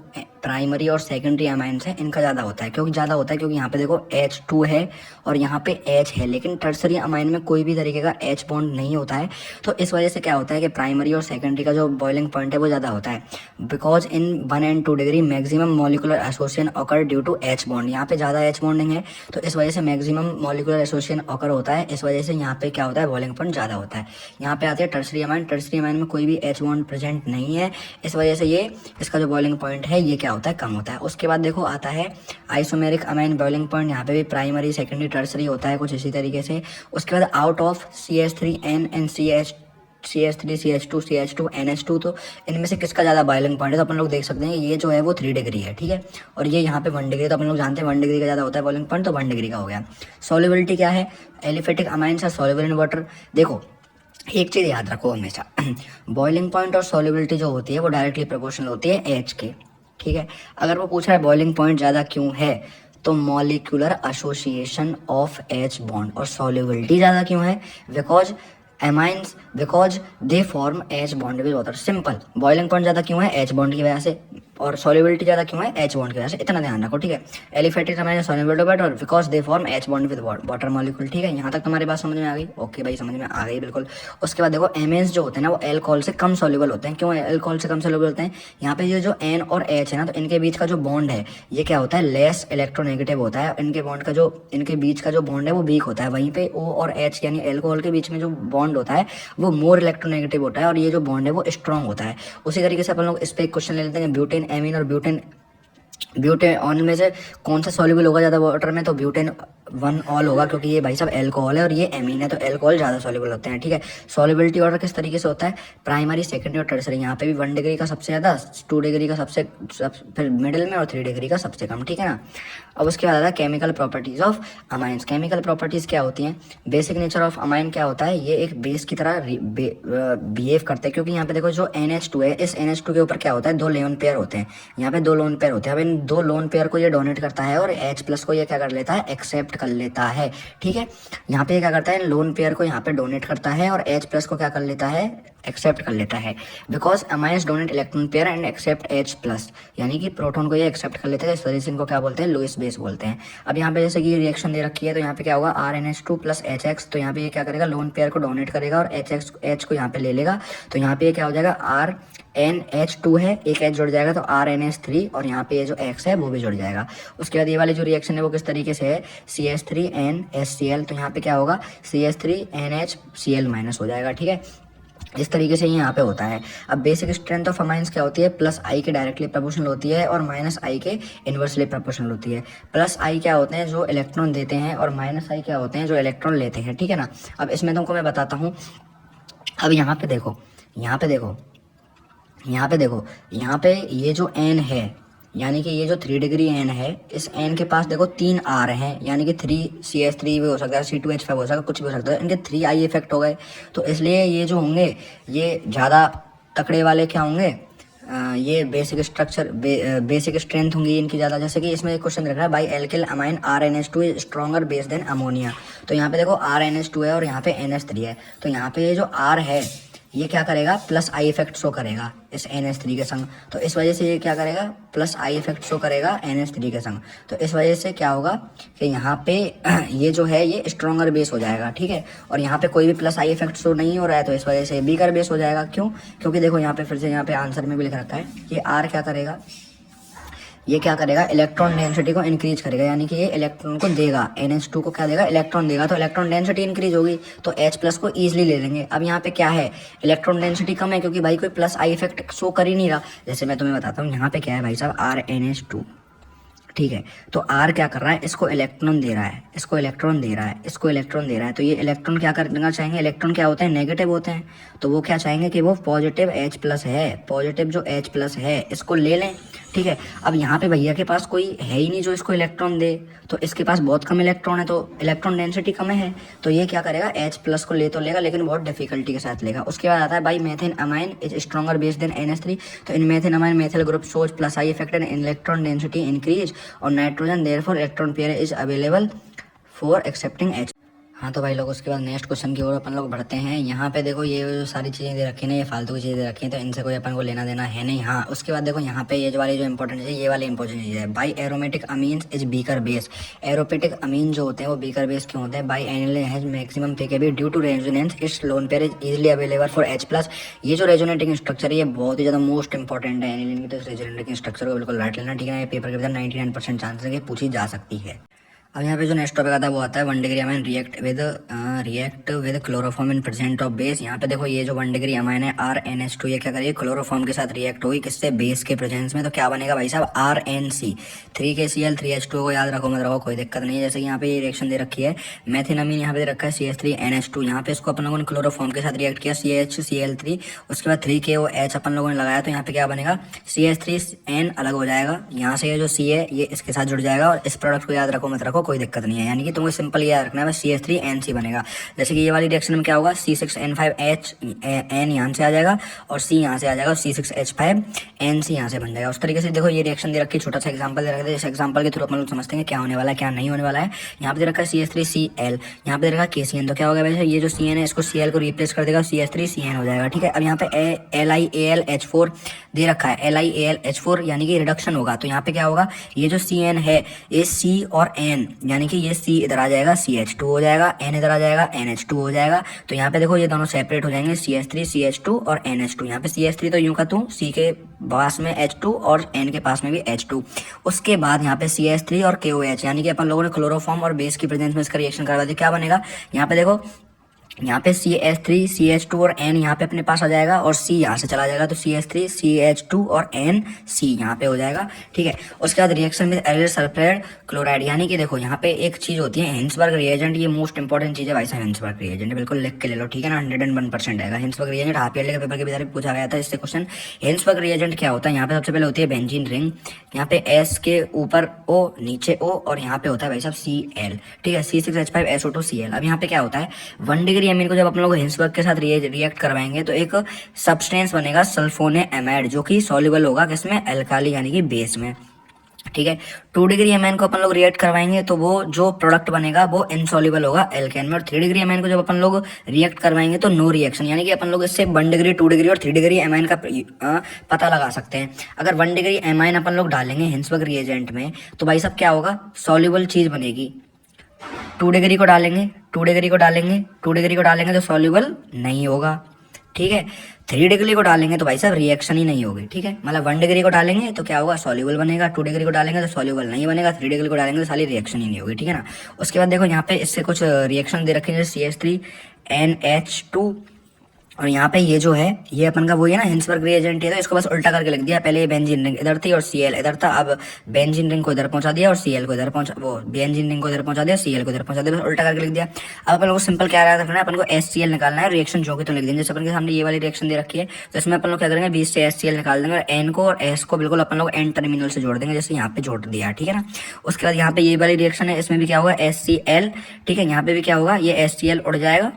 प्राइमरी और सेकेंडरी अमाइंस है इनका ज़्यादा होता है। क्योंकि ज़्यादा होता है क्योंकि यहाँ पे देखो H2 है और यहाँ पे H है, लेकिन टर्सरी अमाइन में कोई भी तरीके का H बॉन्ड नहीं होता है। तो इस वजह से क्या होता है कि प्राइमरी और सेकेंडरी का जो बॉइलिंग पॉइंट है वो ज़्यादा होता है। Because in 1 and 2 degree maximum molecular association occur due to H bond. यहाँ पे ज़्यादा H बॉन्डिंग है तो इस वजह से मैक्सिमम मॉलिकुलर एसोसिएशन ऑकर होता है। इस वजह से यहाँ पे क्या होता है, बॉइलिंग पॉइंट ज़्यादा होता है। यहाँ पे आते हैं टर्सरी अमाइन। टर्सरी अमाइन में कोई भी H बॉन्ड प्रेजेंट नहीं है, इस वजह से ये इसका जो बॉइलिंग पॉइंट है ये क्या होता है, कम होता है। उसके बाद देखो आता है आइसोमेरिक अमाइन बॉइलिंग पॉइंट। यहाँ पे भी प्राइमरी सेकेंडरी टर्सरी होता है कुछ इसी तरीके से। उसके बाद out of CH3N and CH CH3, CH2, CH2, NH2, तो इनमें से किसका ज़्यादा बॉइलिंग पॉइंट है? तो अपन लोग देख सकते हैं ये जो है वो 3 डिग्री है, ठीक है, और ये यहाँ पे 1 डिग्री, तो अपन लोग जानते हैं 1 डिग्री का ज़्यादा होता है बॉइलिंग पॉइंट, तो 1 डिग्री का हो गया। सॉल्युबिलिटी क्या है? Aliphatic amines are soluble in water. देखो एक चीज़ याद रखो हमेशा, बॉइलिंग पॉइंट और सॉल्युबिलिटी जो होती है वो डायरेक्टली प्रोपोर्शनल होती है एच के, ठीक है। अगर वो पूछ रहा है बॉइलिंग पॉइंट ज़्यादा क्यों है, तो molecular association of H bond, और सॉल्युबिलिटी ज़्यादा क्यों है? Because they form H bond with water. Simple. Boiling point ज़्यादा क्यों है? एच बॉन्ड की वजह से, और सॉल्युबिलिटी ज़्यादा क्यों है? एच बॉन्ड की वजह से। इतना ध्यान रखो, ठीक है। Aliphatic amines soluble water because they form H bond with water molecule, ठीक है। यहाँ तक तुम्हारी बात समझ में आ गई? ओके भाई, समझ में आ गई, बिल्कुल। उसके बाद देखो एमेन्स जो होते हैं ना वो एल्कोहल से कम सॉल्युबल होते हैं। क्यों एल्कोहल से कम सॉल्युबल होते हैं? यहाँ पे ये जो एन और एच है ना, तो इनके बीच का जो बॉन्ड है ये क्या होता है? लेस इलेक्ट्रोनेगेटिव होता है। इनके बीच का जो बॉन्ड है वो वीक होता है। वहीं पे ओ और एच यानी एल्कोहल के बीच में जो बॉन्ड होता है वो मोर इलेक्ट्रोनेगेटिव होता है, और ये जो बॉन्ड है वो स्ट्रॉन्ग होता है। उसी तरीके से अपन लोग इस पे एक क्वेश्चन ले लेते हैं, ब्यूटेन एमीन और ब्यूटेन ऑन में से कौन सा सॉल्युबल होगा ज़्यादा वाटर में? तो ब्यूटेन 1 ऑल होगा, क्योंकि ये भाई साहब एल्कोहल है और ये एमीन है, तो एल्कोहल ज़्यादा सॉल्युबल होते हैं, ठीक है। सॉल्युबिलिटी ऑर्डर किस तरीके से होता है? प्राइमरी, सेकेंडरी और टर्सरी। यहाँ पे भी 1 डिग्री का सबसे ज़्यादा, 2 डिग्री का फिर मिडिल में, और 3 डिग्री का सबसे कम, ठीक है ना। अब उसके बाद आता है chemical properties of amines. Chemical properties क्या होती हैं? बेसिक नेचर ऑफ अमाइन क्या होता है? ये एक बेस की तरह बिहेव करते हैं, क्योंकि यहाँ पे देखो जो NH2 है, इस NH2 के ऊपर क्या होता है? 2 लोन पेयर होते हैं। यहाँ पे 2 लोन पेयर होते हैं। अब इन 2 लोन पेयर को ये डोनेट करता है, और H+ को ये क्या कर लेता है? एक्सेप्ट कर लेता है, ठीक है। यहाँ पे क्या करता है? लोन पेयर को यहाँ पे डोनेट करता है, और H+ को क्या कर लेता है? एक्सेप्ट कर लेता है। Because amines donate electron pair and accept H+, यानी कि प्रोटॉन को ये एक्सेप्ट कर लेते हैं। इस वजह से इनको क्या बोलते हैं? लुईस बेस बोलते हैं। अब यहाँ पे जैसे कि रिएक्शन दे रखी है, तो यहाँ पे क्या होगा? RNH2 + HX, तो यहाँ पे ये क्या करेगा? लोन पेयर को डोनेट करेगा और H को यहाँ पे ले लेगा, तो यहाँ पे क्या हो जाएगा? RNH2 है, एक H जुड़ जाएगा तो RNH3, और यहाँ पे ये जो X है वो भी जुड़ जाएगा। उसके बाद ये वाली जो रिएक्शन है वो किस तरीके से है? CH3NHCl, तो यहाँ पे क्या होगा? CH3NHCl- हो जाएगा, ठीक है। इस तरीके से यहाँ पे होता है। अब बेसिक स्ट्रेंथ ऑफ अमाइंस क्या होती है? +I के डायरेक्टली प्रोपोर्शनल होती है, और -I के इन्वर्सली प्रोपोर्शनल होती है। +I क्या होते हैं? जो इलेक्ट्रॉन देते हैं, और -I क्या होते हैं? जो इलेक्ट्रॉन लेते हैं, ठीक है ना। अब इसमें तुमको मैं बताता हूँ। अब यहाँ पे देखो, यहाँ पे ये जो n है, यानी कि ये जो 3 डिग्री n है, इस n के पास देखो 3 R हैं, यानी कि 3CH3 भी हो सकता है, C2H5 हो सकता है, कुछ भी हो सकता है। इनके 3 I इफेक्ट हो गए, तो इसलिए ये जो होंगे ये ज़्यादा तकड़े वाले क्या होंगे? ये बेसिक स्ट्रेंथ होंगी इनकी ज़्यादा। जैसे कि इसमें एक क्वेश्चन रख रहा है, by alkyl amine RNH2 is stronger base than ammonia. तो यहाँ पे देखो RNH2 है और यहाँ पे NH3 है, तो यहाँ पे ये जो R है ये क्या करेगा? +I इफेक्ट शो करेगा इस NH3 के संग, तो इस वजह से ये क्या करेगा? +I इफेक्ट शो करेगा NH3 के संग, तो इस वजह से क्या होगा कि यहाँ पे ये जो है ये स्ट्रॉन्गर बेस हो जाएगा, ठीक है। और यहाँ पे कोई भी +I इफेक्ट शो नहीं हो रहा है, तो इस वजह से वीकर बेस हो जाएगा। क्यों? क्योंकि देखो यहाँ पे फिर से यहाँ पे आंसर में भी लिख रखा है, ये R क्या करेगा? ये क्या करेगा? इलेक्ट्रॉन डेंसिटी को इंक्रीज करेगा, यानी कि ये इलेक्ट्रॉन को देगा, NH2 को क्या देगा? इलेक्ट्रॉन देगा, तो इलेक्ट्रॉन डेंसिटी इंक्रीज होगी, तो H+ को ईजिली ले लेंगे। अब यहाँ पे क्या है? इलेक्ट्रॉन डेंसिटी कम है, क्योंकि भाई कोई +I इफेक्ट शो कर ही नहीं रहा। जैसे मैं तुम्हें बताता हूँ, यहाँ पे क्या है भाई साहब? RNH2, ठीक है। तो R क्या कर रहा है? इसको इलेक्ट्रॉन दे रहा है, इसको इलेक्ट्रॉन दे रहा है, इसको इलेक्ट्रॉन दे रहा है, तो ये इलेक्ट्रॉन क्या करना चाहेंगे? इलेक्ट्रॉन क्या होते हैं? नेगेटिव होते हैं, तो वो क्या चाहेंगे कि वो पॉजिटिव H+ है, पॉजिटिव जो H+ है इसको ले लें, ठीक है। अब यहाँ पे भैया के पास कोई है ही नहीं जो इसको इलेक्ट्रॉन दे, तो इसके पास बहुत कम इलेक्ट्रॉन है, तो इलेक्ट्रॉन डेंसिटी कम है, तो ये क्या करेगा? H+ को ले तो लेगा, लेकिन बहुत डिफिकल्टी के साथ लेगा। उसके बाद आता है why methyl amine is stronger base than NH3, तो in methyl amine methyl group shows +I effect and electron density increase, और nitrogen therefore electron pair is available for accepting H। हाँ तो भाई लोग उसके बाद नेक्स्ट क्वेश्चन की ओर अपन लोग बढ़ते हैं। यहाँ पे देखो ये जो सारी चीज़ें दे रखी हैं, ये फालतू की चीज़ें दे रखी हैं, तो इनसे कोई अपन को लेना देना है नहीं। हाँ उसके बाद देखो यहाँ पे ये जो वाली जो इंपॉर्टेंट है, ये वाली इंपॉर्टेंट चीज़ है, why aromatic amines is weaker base. Aromatic amine जो होते हैं वो बीकर बेस क्यों होते हैं? Why aniline has maximum pKb due to resonance its lone pair is easily available for H+। ये जो रेजोनेटिंग स्ट्रक्चर है ये बहुत ही ज़्यादा मोस्ट इंपॉर्टेंट है एनिलीन की, तो इस रेजोनेटिंग स्ट्रक्चर को बिल्कुल राइट लेना, ठीक है। ये पेपर के अंदर 99% चांसेस है कि पूछी जा सकती है। अब यहाँ पे जो नेक्स्ट टॉपिक आता है वो आता है 1 degree amine react with chloroform in present of base. यहाँ पे देखो ये जो 1 डिग्री अमाइन है RnH2, ये क्या करेगी, क्लोरोफॉर्म के साथ रिएक्ट होगी, किससे, बेस के प्रेजेंस में। तो क्या बनेगा भाई साहब, RnC, 3KCl 3H2 को याद रखो, मत रखो, कोई दिक्कत नहीं है। जैसे कि यहाँ पे ये रिएक्शन दे रखी है, मेथिनामीन यहाँ पे दे रखा है CH3NH2, यहाँ पे इसको अपन लोगों ने क्लोरोफॉर्म के साथ रिएक्ट किया, CHCl3, उसके बाद 3KOH अपन लोगों ने लगाया, तो यहाँ पे क्या बनेगा, CH3N अलग हो जाएगा, यहाँ से ये जो C है ये इसके साथ जुड़ जाएगा, और इस प्रोडक्ट को याद रखो मत रखो कोई दिक्कत नहीं है। यानी कि तुमको सिंपल याद रखना है, बस CH3NC बनेगा। जैसे कि ये वाली रिएक्शन में क्या होगा, C6N5H N यहाँ से आ जाएगा और C यहाँ से आ जाएगा, C6H5NC यहाँ से बन जाएगा। उस तरीके से देखो ये रिएक्शन दे रखी है, छोटा सा एग्जांपल दे रखा है, इस एग्जांपल के थ्रू अपन लोग समझते हैं क्या होने वाला है क्या नहीं होने वाला है। यहाँ पे दे रखा है CH3Cl, यहाँ पे दे रखा है KCN, तो क्या होगा वैसे, ये जो CN है इसको Cl को रिप्लेस कर देगा, CH3CN हो जाएगा, ठीक है। अब यहाँ पे LiAlH4 दे रखा है, LiAlH4 यानी कि रिडक्शन होगा, तो यहाँ पे क्या होगा, ये जो CN है ये C और N, यानी कि ये C इधर आ जाएगा CH2 हो जाएगा, N इधर आ जाएगा NH2 हो जाएगा। तो यहाँ पे देखो ये दोनों सेपरेट हो जाएंगे, CH3 CH2 और NH2। यहाँ पे CH3 तो यूं का तू, C के पास में H2 और N के पास में भी H2। उसके बाद यहाँ पे CH3 और KOH, यानी कि अपन लोगों ने क्लोरोफॉर्म और बेस की प्रेजेंस में इसका रिएक्शन करवा दिया, क्या बनेगा, यहाँ पे देखो, यहाँ पे CH3 CH2 और N यहाँ पे अपने पास आ जाएगा और C यहाँ से चला जाएगा, तो CH3 CH2 और N C यहाँ पे हो जाएगा, ठीक है। उसके बाद रिएक्शन में एरियल सल्फाइड क्लोराइड, यानी कि देखो यहाँ पे एक चीज होती है हिंसबर्ग रिएजेंट, ये मोस्ट इंपॉर्टेंट चीज है भाई साहब, हिंसबर्ग रिएजेंट बिल्कुल लिख के ले लो, ठीक है ना, 101% आएगा हिंसबर्ग रिएजेंट। हाफ ईयरली के पेपर के भीतर पूछा गया था इससे क्वेश्चन। हिंसबर्ग रिएजेंट क्या होता है, यहाँ पे सबसे पहले होती है बेंजीन रिंग, यहाँ पे S के ऊपर O नीचे O और यहाँ पे होता है भाई साहब Cl, ठीक है, C6H5SO2Cl। अब यहाँ पे क्या होता है, 1 डिग्री अमीन को जब अपन लोग हिंसबर्ग के साथ रिएक्ट करवाएंगे तो एक सब्सटेंस बनेगा सल्फोनेएमाइड, जो कि सॉल्युबल होगा किसमें, अल्काली यानी कि बेस में, ठीक है। 2 डिग्री अमाइन को अपन लोग रिएक्ट करवाएंगे तो वो जो प्रोडक्ट बनेगा वो इनसॉल्युबल होगा एल्केन में। और 3 डिग्री अमाइन को जब अपन लोग रिएक्ट करवाएंगे तो नो रिएक्शन, यानी कि अपन लोग इससे 1 डिग्री 2 डिग्री और 3 डिग्री अमाइन का पता लगा सकते हैं। अगर 1 डिग्री अमाइन अपन लोग डालेंगे हिंसबर्ग रिएजेंट में तो भाई साहब क्या होगा, सॉल्युबल चीज बनेगी। 2 डिग्री को डालेंगे, 2 डिग्री को डालेंगे, 2 डिग्री को डालेंगे तो सॉल्युबल नहीं होगा, ठीक है। 3 डिग्री को डालेंगे तो भाई साहब रिएक्शन ही नहीं होगी, ठीक है। मतलब 1 डिग्री को डालेंगे तो क्या होगा, सॉल्युबल बनेगा, 2 डिग्री को डालेंगे तो सॉल्युबल नहीं बनेगा, 3 डिग्री को डालेंगे तो सारी रिएक्शन ही नहीं होगी, ठीक है ना। उसके बाद देखो यहाँ पे इससे कुछ रिएक्शन दे रखे हैं, CH3NH2, और यहाँ पे ये जो है ये अपन का वही है ना हिंसबर्ग रिएजेंट है, तो इसको बस उल्टा करके लिख दिया, पहले ये बेंजीन रिंग इधर थी और Cl इधर था, अब बेंजीन रिंग को इधर पहुंचा दिया और Cl को इधर पहुंचा, वो बेंजीन रिंग को इधर पहुंचा दिया, Cl को इधर पहुंचा दिया, बस उल्टा करके लिख दिया। अब अपन लोग सिंपल क्या रखना है, अपन को HCl निकालना है, रिएक्शन जो कि तो लिख देंगे। जैसे अपन के सामने ये वाली रिएक्शन दे रखी है तो इसमें अपन लोग क्या करेंगे, 20 से HCl निकाल देंगे और N को और S को बिल्कुल अपन लोग N टर्मिनल से जोड़ देंगे, जैसे यहाँ पे जोड़ दिया, ठीक है ना। उसके बाद यहाँ पे ये वाली रिएक्शन है, इसमें भी क्या होगा, HCl, ठीक है, यहाँ पे भी क्या होगा, ये HCl उड़ जाएगा,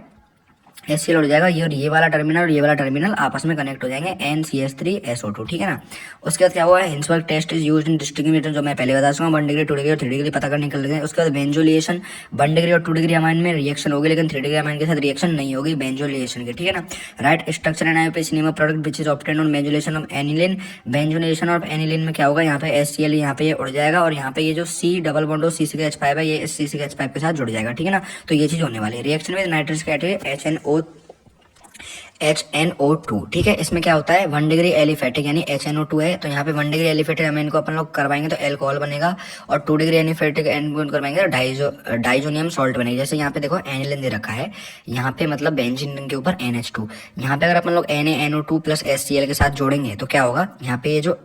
HCl उड़ जाएगा, ये वाला टर्मिनल और ये वाला टर्मिनल आपस में कनेक्ट हो जाएंगे, NCH3SO2, ठीक है ना। उसके बाद क्या हुआ है, Hinsberg test is used in distinguishing, जो मैं पहले बता चुका हूँ, 1 डिग्री 2 डिग्री और 3 डिग्री पता करने के लिए। उसके बाद बेंजोलिएशन, 1 डिग्री और 2 डिग्री अमाइन में रिएक्शन होगी, लेकिन 3 डिग्री अमाइन के साथ रिएक्शन नहीं होगी बेंजोलिएशन की, ठीक है ना। Write structure and IUPAC name of product which is obtained on benzoylation of aniline. Benzoylation of aniline में क्या होगा, यहाँ पे HCl यहाँ पे ये उड़ जाएगा और यहाँ पे ये जो C डबल बॉन्ड C6H5 है ये इस C6H5 के साथ जुड़ जाएगा, ठीक है ना। तो ये चीज होने वाली है। रिएक्शन विद नाइट्रस HNO2, ठीक है। इसमें क्या होता है, 1 डिग्री एलिफेटिक यानी HNO2 है, तो यहाँ पे 1 डिग्री एलिफेटिक अमीन को अपन लोग करवाएंगे तो एल्कोहल बनेगा, और 2 डिग्री एलिफेटिक अमीन करवाएंगे तो डाइजोनियम सॉल्ट बनेगी। जैसे यहाँ पे देखो एनिलीन दे रखा है, यहाँ पे मतलब बेंजीन रिंग के ऊपर NH2, यहाँ पे अगर अपन लोग NaNO2 प्लस HCl के साथ जोड़ेंगे तो क्या होगा, यहाँ पे ये जो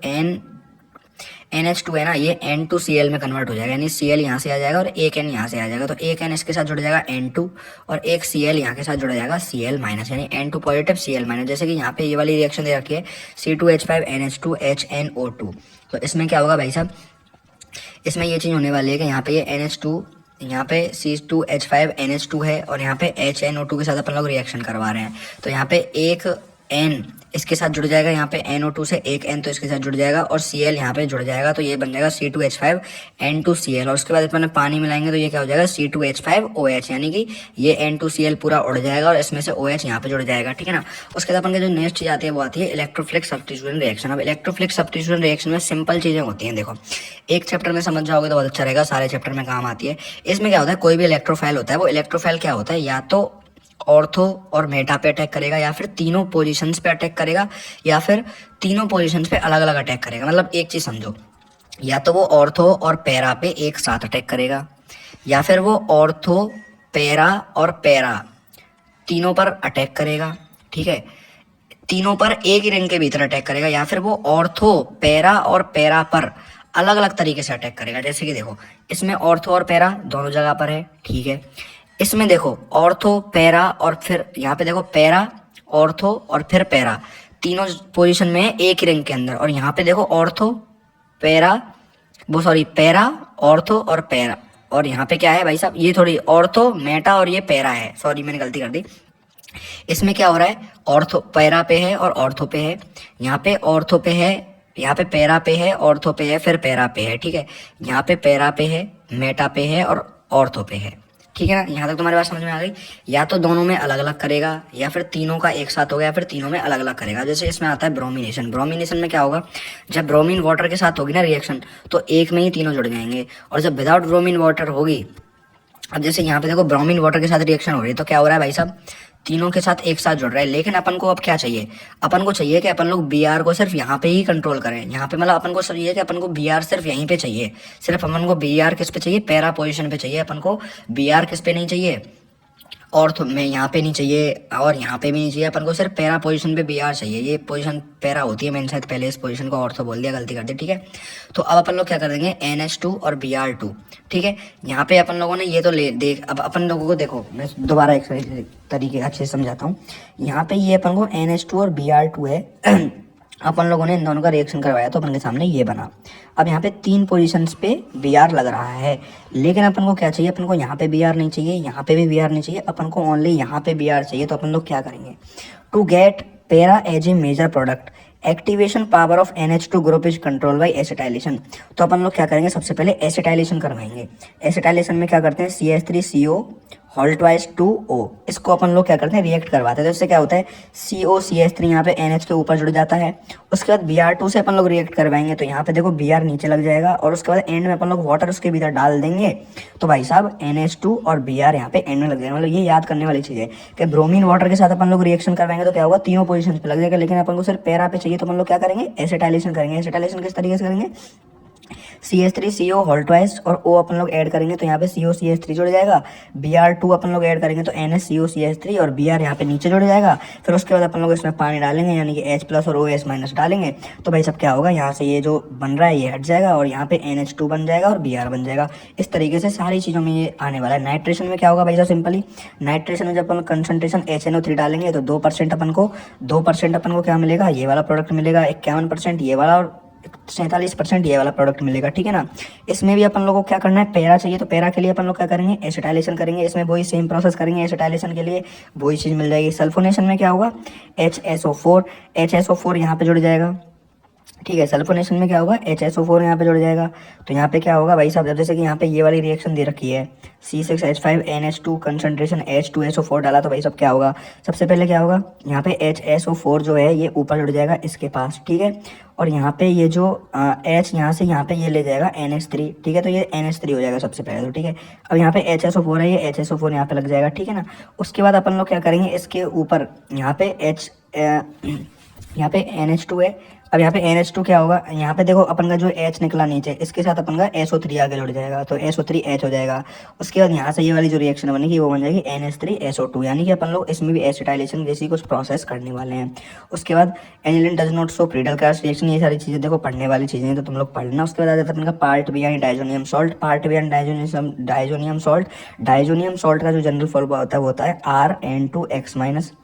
NH2 है ना, ये N2Cl में कन्वर्ट हो जाएगा, यानी Cl यहाँ से आ जाएगा और एक N यहाँ से आ जाएगा, तो एक N इसके साथ जुड़ जाएगा N2 और एक Cl यहाँ के साथ जुड़ जाएगा Cl माइनस, यानी N2 पॉजिटिव Cl माइनस। जैसे कि यहाँ पे ये वाली रिएक्शन दे रखी है C2H5NH2 HNO2, तो इसमें क्या होगा भाई साहब, इसमें ये चीज होने वाली है कि यहाँ पे ये NH2, यहाँ पे C2H5NH2 है और यहाँ पे HNO2 के साथ अपन लोग रिएक्शन करवा रहे हैं, तो यहाँ पे एक N इसके साथ जुड़ जाएगा, यहाँ पे NO2 से एक N तो इसके साथ जुड़ जाएगा और Cl यहाँ पे जुड़ जाएगा, तो ये बन जाएगा C2H5N2Cl। और उसके बाद अपन पानी मिलाएंगे तो ये क्या हो जाएगा, C2H5OH, यानी कि ये N2Cl पूरा उड़ जाएगा और इसमें से OH यहाँ पे जुड़ जाएगा, ठीक है ना। उसके बाद अपन के जो नेक्स्ट चीज आती है वो आती है इलेक्ट्रोफिलिक सब्स्टिट्यूशन रिएक्शन। अब इलेक्ट्रोफिलिक सब्स्टिट्यूशन रिएक्शन में सिंपल चीजें होती हैं, देखो एक चैप्टर में समझ जाओगे तो बहुत अच्छा रहेगा, सारे चैप्टर में काम आती है। इसमें क्या होता है, कोई भी इलेक्ट्रोफाइल होता है, वो इलेक्ट्रोफाइल क्या होता है, या तो ऑर्थो और मेटा पे अटैक करेगा, या फिर तीनों पोजीशंस पे अटैक करेगा, या फिर तीनों पोजीशंस पे अलग अलग अटैक करेगा। मतलब एक चीज समझो, या तो वो ऑर्थो और पैरा पे एक साथ अटैक करेगा, या फिर वो ऑर्थो, पैरा और पैरा तीनों पर अटैक करेगा, ठीक है, तीनों पर एक ही रिंग के भीतर अटैक करेगा, या फिर वो ऑर्थो, पैरा और पैरा पर अलग अलग तरीके से अटैक करेगा। जैसे कि देखो इसमें ऑर्थो और पैरा दोनों जगह पर है, ठीक है, इसमें देखो ऑर्थो, पैरा और फिर यहाँ पे देखो पैरा, ऑर्थो और फिर पैरा तीनों पोजीशन में है एक ही रिंग के अंदर, और यहाँ पे देखो ऑर्थो, पैरा, वो सॉरी पैरा, ऑर्थो और पैरा, और यहाँ पे क्या है भाई साहब, ये थोड़ी ऑर्थो, मेटा और ये पैरा है, सॉरी मैंने गलती कर दी। इसमें क्या हो रहा है, ऑर्थो पैरा पे है और ऑर्थो पे है, यहाँ पे ऑर्थो पे है, यहाँ पे पैरा पे है, ऑर्थो पे है, फिर पैरा पे है, ठीक है, यहाँ पे पैरा पे है, मेटा पे है और ऑर्थो पे है, ठीक है ना। यहाँ तक तुम्हारी बात समझ में आ गई। या तो दोनों में अलग अलग करेगा, या फिर तीनों का एक साथ होगा, या फिर तीनों में अलग अलग करेगा। जैसे इसमें आता है ब्रोमिनेशन। ब्रोमिनेशन में क्या होगा, जब ब्रोमीन वाटर के साथ होगी ना रिएक्शन, तो एक में ही तीनों जुड़ जाएंगे, और जब विदाउट ब्रोमीन वाटर होगी, अब जैसे यहाँ पे देखो ब्रोमीन वाटर के साथ रिएक्शन हो रही है, तो क्या हो रहा है भाई साहब, तीनों के साथ एक साथ जुड़ रहा है। लेकिन अपन को अब क्या चाहिए, अपन को चाहिए कि अपन लोग बी आर को सिर्फ यहाँ पे ही कंट्रोल करें, यहाँ पे मतलब अपन को चाहिए कि अपन को बी आर सिर्फ यहीं पे चाहिए, सिर्फ अपन को बी आर किस पे चाहिए, पैरा पोजीशन पे चाहिए, अपन को बी आर किस पे नहीं चाहिए, ऑर्थो में यहाँ पे नहीं चाहिए और यहाँ पे भी नहीं चाहिए, अपन को सिर्फ पैरा पोजीशन पे बी आर चाहिए। ये पोजीशन पैरा होती है, मैंने शायद पहले इस पोजीशन को ऑर्थो बोल दिया, गलती कर दी, ठीक है। तो अब अपन लोग क्या कर देंगे, NH2 और Br2, ठीक है। यहाँ पे अपन लोगों ने ये तो ले देख, अब अपन लोगों को देखो मैं दोबारा एक तरीके अच्छे से समझाता हूँ। यहाँ पे ये अपन को NH2 और Br2 है अपन लोगों ने इन दोनों का रिएक्शन करवाया तो अपन के सामने ये बना। अब यहाँ पे 3 पोजीशंस पे बी आर लग रहा है, लेकिन अपन को क्या चाहिए, अपन को यहाँ पे बी आर नहीं चाहिए, यहाँ पे भी बी आर नहीं चाहिए, अपन को ओनली यहाँ पे बी आर चाहिए। तो अपन लोग क्या करेंगे, to get para as a major product, activation power of NH2 group is control by acetylation. तो अपन लोग क्या करेंगे, सबसे पहले एसिटाइलेशन करवाएंगे। एसिटाइलेशन में क्या करते हैं, CH3CO होल ट्वाइस 2O, इसको अपन लोग क्या करते हैं, रिएक्ट करवाते हैं। तो इससे क्या होता है, COCH3 यहाँ पे NH के ऊपर जुड़ जाता है। उसके बाद Br2 से अपन लोग रिएक्ट करवाएंगे, तो यहाँ पे देखो Br नीचे लग जाएगा, और उसके बाद एंड में अपन लोग वाटर उसके भीतर डाल देंगे। तो भाई साहब NH2 और Br यहाँ पे एंड में लग जाएगा। मतलब ये याद करने वाली चीज़ है कि ब्रोमीन वाटर के साथ अपन लोग रिएक्शन करवाएंगे तो क्या होगा, तीनों पोजीशन पे लग जाएगा। लेकिन अपन को सिर्फ पैरा पे चाहिए, तो अपन लोग क्या करेंगे, एसिटाइलेशन करेंगे। एसिटाइलेशन किस तरीके से करेंगे, CH3CO होल ट्वाइस और O अपन लोग ऐड करेंगे, तो यहाँ पे COCH3 जुड़ जाएगा। Br2 अपन लोग ऐड करेंगे तो NHCOCH3 और Br यहाँ पे नीचे जुड़ जाएगा। फिर उसके बाद अपन लोग इसमें पानी डालेंगे, यानी कि H+ और OS- डालेंगे। तो भाई सब क्या होगा, यहाँ से ये जो बन रहा है ये हट जाएगा, और यहाँ पे NH2 बन जाएगा और Br बन जाएगा। इस तरीके से सारी चीज़ों में ये आने वाला है। नाइट्रेशन में क्या होगा भाई साहब, सिंपली नाइट्रेशन में जब अपन कंसंट्रेशन HNO3 डालेंगे तो 2% अपन को क्या मिलेगा, ये वाला प्रोडक्ट मिलेगा, 51% ये वाला, और 47% ये वाला प्रोडक्ट मिलेगा, ठीक है ना। इसमें भी अपन लोगों को क्या करना है, पैरा चाहिए, तो पैरा के लिए अपन लोग क्या करेंगे, एसिटाइलेशन करेंगे। इसमें वही सेम प्रोसेस करेंगे, एसिटाइलेशन के लिए वही चीज़ मिल जाएगी। सल्फोनेशन में क्या होगा, HSO4 यहाँ पे जुड़ जाएगा, ठीक है। सल्फोनेशन में क्या होगा, HSO4 यहाँ पे जुड़ जाएगा। तो यहाँ पे क्या होगा भाई साहब, जैसे कि यहाँ पे ये वाली रिएक्शन दे रखी है, C6H5NH2 कंसंट्रेशन H2SO4 डाला, तो भाई साहब क्या होगा, सबसे पहले क्या होगा, यहाँ पे HSO4 जो है ये ऊपर जुड़ जाएगा इसके पास, ठीक है। और यहाँ पे ये जो H यहाँ से यहाँ पे ये ले जाएगा NH3, ठीक है। तो ये NH3 हो जाएगा सबसे पहले, तो ठीक है। अब यहाँ पे HSO4 है, ये HSO4 यहाँ पे लग जाएगा, ठीक है ना। उसके बाद अपन लोग क्या करेंगे, इसके ऊपर यहाँ पे यहाँ पे NH2 है। अब यहाँ पे NH2 क्या होगा, यहाँ पे देखो अपन का जो H निकला नीचे, इसके साथ अपन का SO3 आगे जुड़ जाएगा, तो SO3H हो जाएगा। उसके बाद यहाँ से ये वाली जो रिएक्शन बनेगी वो बन जाएगी NH3SO2, यानी कि अपन लोग इसमें भी एसिटाइलेशन जैसी कुछ प्रोसेस करने वाले हैं। उसके बाद aniline does not show Friedel Crafts reaction, ये सारी चीज़ें देखो पढ़ने वाली चीज़ें हैं, तो तुम लोग पढ़ना। उसके बाद आ जाता है अपन का पार्ट बी यानी डाइजोनियम सॉल्ट। पार्ट बी यानी डाइजोनियम सॉल्ट। डाइजोनियम सॉल्ट का जो जनरल फॉर्मूला होता है वो होता है RN2X-,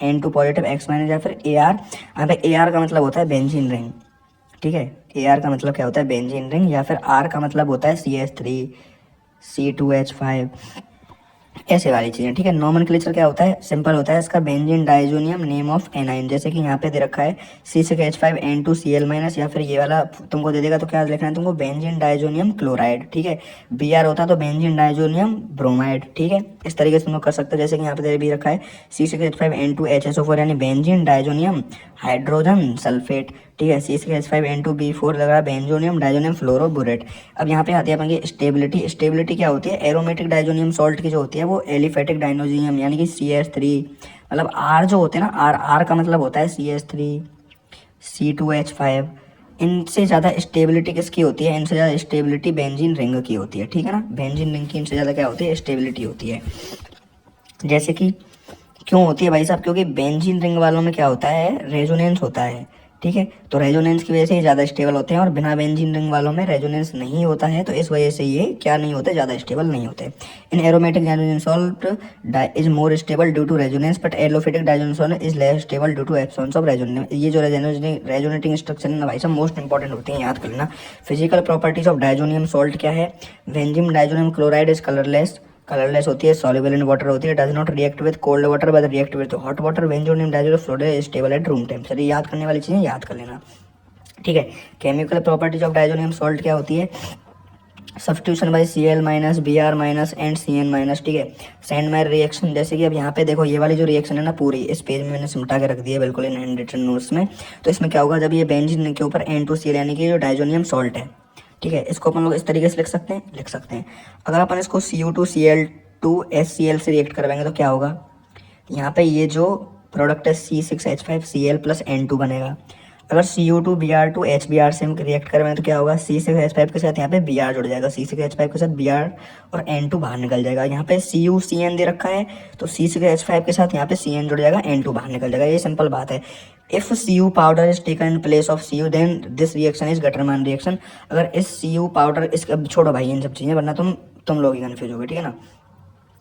N2 पॉजिटिव, X- या फिर AR। यहाँ पे AR का मतलब होता है बेंजीन रिंग, ठीक है। AR का मतलब क्या होता है, बेंजीन रिंग, या फिर R का मतलब होता है CH3 C2H5, ऐसे वाली चीज़ें, ठीक है। नोमेनक्लेचर क्या होता है, सिंपल होता है इसका, benzene diazonium name of anion. जैसे कि यहाँ पे दे रखा है C6H5N2Cl-, या फिर ये वाला तुमको दे देगा तो क्या लिखना है तुमको, बेंजीन डाइजोनियम क्लोराइड, ठीक है। Br होता है तो बेंजीन डाइजोनियम ब्रोमाइड, ठीक है। इस तरीके से तुम लोग कर सकते हो। जैसे कि यहाँ पे दे भी रखा है C6H5N2HSO4 यानी बेंजीन डाइजोनियम हाइड्रोजन सल्फेट, ठीक है। C6H5N2B4 लग रहा है बेंजोनियम डाइजोनियम फ्लोरोबोरेट। अब यहाँ पे आती है अपन की स्टेबिलिटी। स्टेबिलिटी क्या होती है, एरोमेटिक डाइजोनियम सॉल्ट की जो होती है वो एलिफेटिक डाइनोजियम यानी कि CH3, मतलब R जो होते हैं ना, R का मतलब होता है CH3 C2H5 इनसे ज़्यादा स्टेबिलिटी किसकी होती है, इनसे ज़्यादा स्टेबिलिटी बेंजीन रिंग की होती है, ठीक है ना। बेंजीन रिंग की इनसे ज़्यादा क्या होती है, स्टेबिलिटी होती है। जैसे कि क्यों होती है भाई साहब, क्योंकि बेंजीन रिंग वालों में क्या होता है, रेजोनेंस होता है, ठीक है। तो रेजोनेंस की वजह से ये ज़्यादा स्टेबल होते हैं, और बिना बेंजीन रिंग वालों में रेजोनेंस नहीं होता है, तो इस वजह से ये क्या नहीं होते, ज़्यादा स्टेबल नहीं होते। In aromatic diazonium salt is more stable due to resonance, but aliphatic diazonium salt is less stable due to absence of resonance. ये जो रेजोनेटिंग स्ट्रक्चर है ना भाई साहब, मोस्ट इंपॉर्टेंट होती है, याद कर लेना। Physical properties of diazonium salt क्या है, benzene diazonium chloride is colourless होती है, सॉल्युबल इन वाटर होती है, does not react with cold water but react with hot water, benzonium diazonium fluoride stable at room temperature. याद करने वाली चीज़ें याद कर लेना, ठीक है। Chemical properties of diazonium salt क्या होती है, substitution by Cl minus Br minus and Cn minus, ठीक है। सैंडमेयर रिएक्शन, जैसे कि अब यहाँ पे देखो ये वाली जो रिएक्शन है ना पूरी इस पेज में मैंने सिमटा के रख दी है बिल्कुल इन हैंड रिटन नोट्स में। तो इसमें क्या होगा, जब ये बेंजीन के ऊपर N2Cl यानी कि जो डाइजोनियम सॉल्ट है, ठीक है, इसको अपन लोग इस तरीके से लिख सकते हैं। अगर अपन इसको Cu2Cl2HCl से रिएक्ट करवाएंगे तो क्या होगा, यहाँ पे ये जो प्रोडक्ट है C6H5Cl प्लस N2 बनेगा। अगर Cu2Br2HBr से हम रिएक्ट करें तो क्या होगा, C6H5 के साथ यहाँ पे Br जुड़ जाएगा, C6H5 के साथ Br और N2 बाहर निकल जाएगा। यहाँ पे CuCN दे रखा है तो C6H5 के साथ यहाँ पे Cn जुड़ जाएगा, N2 बाहर निकल जाएगा। ये सिंपल बात है। If Cu powder is taken in place of Cu then this reaction is Gattermann reaction. अगर इस Cu पाउडर इस, अब छोड़ो भाई इन सब चीज़ें, वरना तुम लोग ही कन्फ्यूज हो गए, ठीक है ना।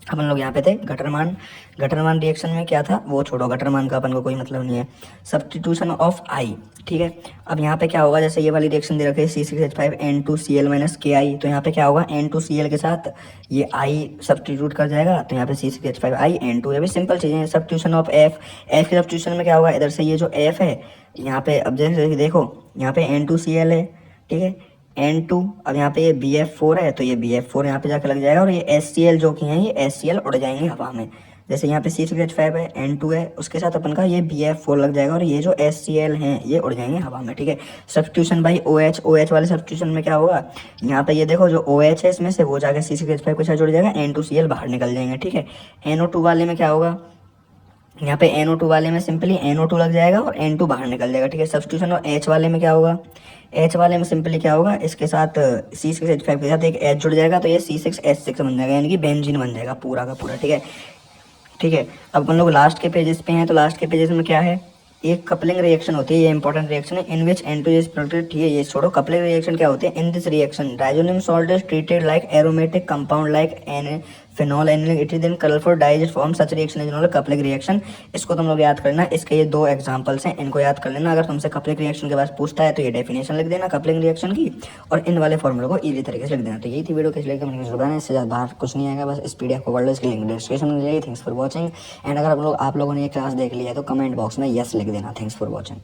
अपन लोग यहाँ पे थे गटरमान रिएक्शन में क्या था वो छोड़ो, गटरमान का अपन को कोई मतलब नहीं है। सब्स्टिट्यूशन ऑफ आई, ठीक है। अब यहाँ पे क्या होगा, जैसे ये वाली रिएक्शन दे रखी है C6H5N2Cl माइनस Ki, तो यहाँ पे क्या होगा, N2Cl के साथ ये I सब्स्टिट्यूट कर जाएगा, तो यहाँ पे C6H5I N2। ये भी सिंपल चीज़ें हैं। सब्स्टिट्यूशन ऑफ F के सब्स्टिट्यूशन में क्या होगा, इधर से ये जो F है यहाँ पे, अब जैसे देखो यहाँ पे N2Cl है, ठीक है, N2, अब यहाँ पे ये BF4 है तो ये BF4 यहाँ पे जाकर लग जाएगा, और ये HCl जो कि हैं ये HCl उड़ जाएंगे हवा में। जैसे यहाँ पे C6H5 है, N2 है, उसके साथ अपन का ये BF4 लग जाएगा, और ये जो HCl हैं ये उड़ जाएंगे हवा में, ठीक है। सब्स्टिट्यूशन बाई OH वाले सब्स्टिट्यूशन में क्या होगा, यहाँ पे ये देखो जो OH है इसमें से वो जाकर C6H5 के साथ जुड़ जाएगा, N2Cl बाहर निकल जाएंगे, ठीक है। NO2 वाले में क्या होगा, यहाँ पे NO2 वाले में सिंपली NO2 लग जाएगा और N2 बाहर निकल जाएगा, ठीक है। सब्स्टिट्यूशन और H वाले में क्या होगा, H वाले में सिंपली क्या होगा, इसके साथ C6H5 के साथ एक H जुड़ जाएगा तो ये C6H6 बन जाएगा, यानी कि बेंजीन बन जाएगा पूरा का पूरा, ठीक है। ठीक है, अब अपन लोग लास्ट के पेजेस पे हैं, तो लास्ट के पेजेस में क्या है, एक कपलिंग रिएक्शन होती है, ये इंपॉर्टेंट रिएक्शन है, इन विच N2 इज प्रोडक्टेड, ठीक है, ये छोड़ो। कपलिंग रिएक्शन क्या होती है, in this reaction diazonium salt is treated like aromatic compound like an phenol aniline, it is then colourful digest form, such reaction is known coupling reaction. इसको तुम लोग याद करना, इसके ये दो एग्जांपल्स हैं, इनको याद कर लेना। अगर तुमसे कपलिंग रिएक्शन के बाद पूछता है तो ये डेफिनेशन लिख देना कपलिंग रिएक्शन की, और इन वाले फॉर्मूले को इजी तरीके से लिख देना। तो यही थी वीडियो, किस लिए कमेंट बताना, इससे ज़्यादा बाहर कुछ नहीं आएगा, बस इस पीडीएफ को वर्ड इसकी लिंक डिस्क्रिप्शन में जाइए। थैंक्स फॉर वॉचिंग, एंड अगर आप लोगों ने ये क्लास देख लिया है तो कमेंट बॉक्स में यस लिख देना। Thanks for watching.